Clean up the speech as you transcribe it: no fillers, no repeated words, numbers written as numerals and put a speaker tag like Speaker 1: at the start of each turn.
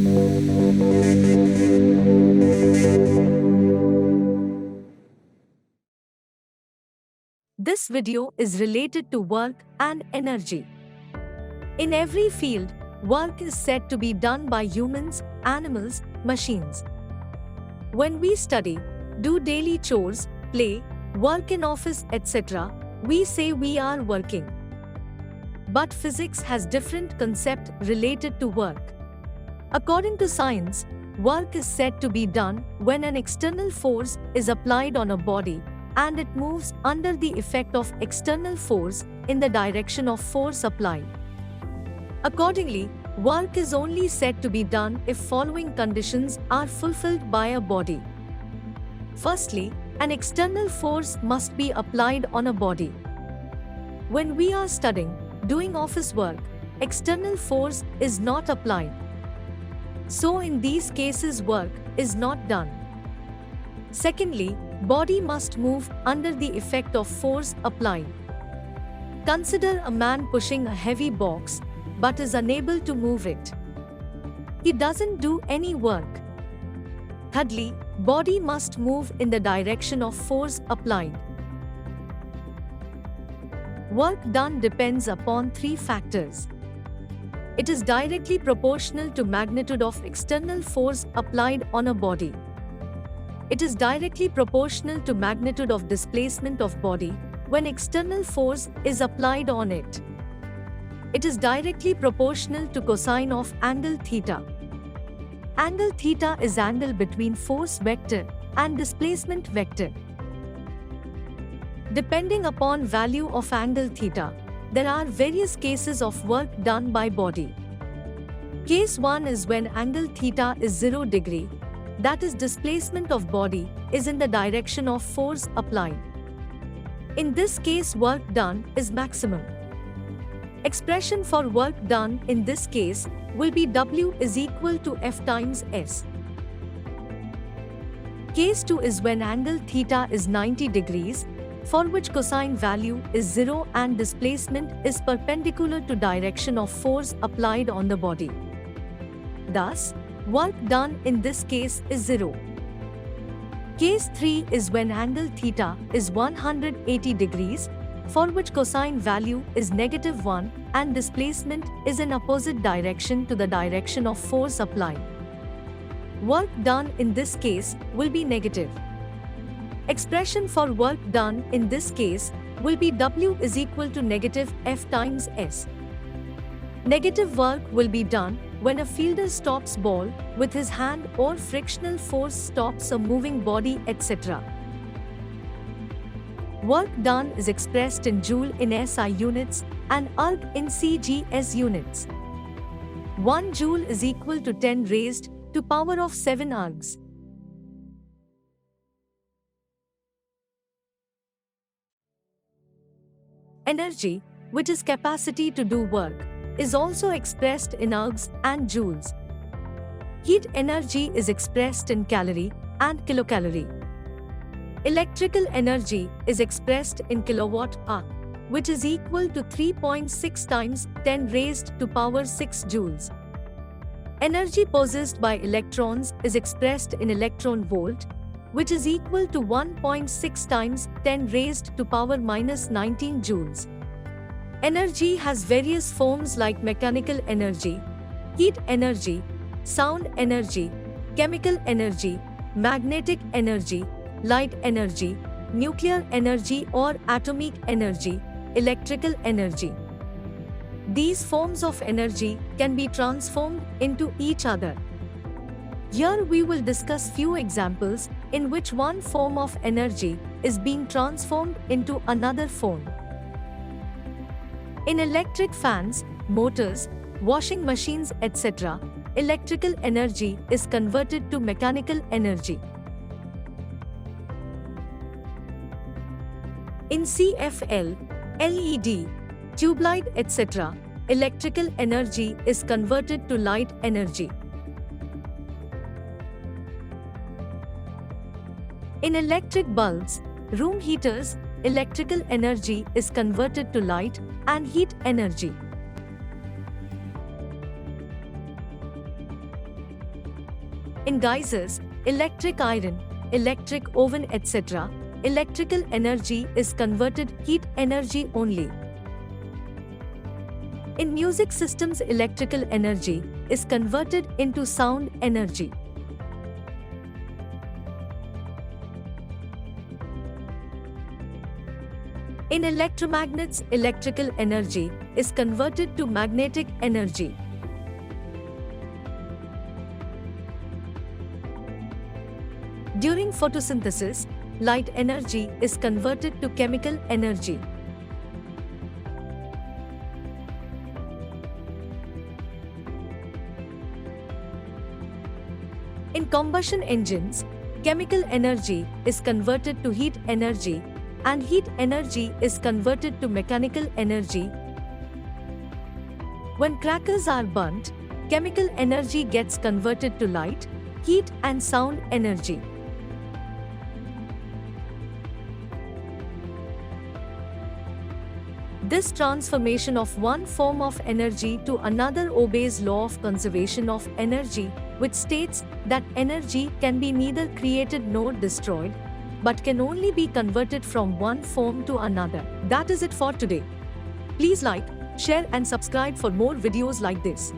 Speaker 1: This video is related to work and energy. In every field, work is said to be done by humans, animals, machines. When we study, do daily chores, play, work in office, etc., we say we are working. But physics has different concept related to work. According to science, work is said to be done when an external force is applied on a body and it moves under the effect of external force in the direction of force applied. Accordingly, work is only said to be done if following conditions are fulfilled by a body. Firstly, an external force must be applied on a body. When we are studying, doing office work, external force is not applied. So in these cases work is not done. Secondly, body must move under the effect of force applied. Consider a man pushing a heavy box but is unable to move it. He doesn't do any work. Thirdly, body must move in the direction of force applied. Work done depends upon three factors. It is directly proportional to magnitude of external force applied on a body. It is directly proportional to magnitude of displacement of body when external force is applied on it. It is directly proportional to cosine of angle theta. Angle theta is angle between force vector and displacement vector. Depending upon value of angle theta, there are various cases of work done by body. Case 1 is when angle theta is 0 degree. That is, displacement of body is in the direction of force applied. In this case, work done is maximum. Expression for work done in this case will be W is equal to F times S. Case 2 is when angle theta is 90 degrees, for which cosine value is 0 and displacement is perpendicular to direction of force applied on the body. Thus, work done in this case is 0. Case 3 is when angle theta is 180 degrees, for which cosine value is -1 and displacement is in opposite direction to the direction of force applied. Work done in this case will be negative. Expression for work done in this case will be W is equal to -F times S. Negative work will be done when a fielder stops ball with his hand or frictional force stops a moving body, etc. Work done is expressed in joule in SI units and erg in CGS units. 1 joule is equal to 10 raised to power of 7 ergs. Energy, which is capacity to do work, is also expressed in ergs and joules. Heat energy is expressed in calorie and kilocalorie. Electrical energy is expressed in kilowatt-hour, which is equal to 3.6 times 10 raised to power 6 joules. Energy possessed by electrons is expressed in electron volt, which is equal to 1.6 times 10 raised to power -19 joules. Energy has various forms like mechanical energy, heat energy, sound energy, chemical energy, magnetic energy, light energy, nuclear energy or atomic energy, electrical energy. These forms of energy can be transformed into each other. Here we will discuss few examples in which one form of energy is being transformed into another form. In electric fans, motors, washing machines, etc., electrical energy is converted to mechanical energy. In CFL, LED, tube light, etc., electrical energy is converted to light energy. In electric bulbs, room heaters, electrical energy is converted to light and heat energy. In geysers, electric iron, electric oven, etc., electrical energy is converted heat energy only. In music systems, electrical energy is converted into sound energy. In electromagnets, electrical energy is converted to magnetic energy. During photosynthesis, light energy is converted to chemical energy. In combustion engines, chemical energy is converted to heat energy, and heat energy is converted to mechanical energy. When crackers are burnt, chemical energy gets converted to light, heat and sound energy. This transformation of one form of energy to another obeys law of conservation of energy, which states that energy can be neither created nor destroyed, but can only be converted from one form to another. That is it for today. Please like, share and subscribe for more videos like this.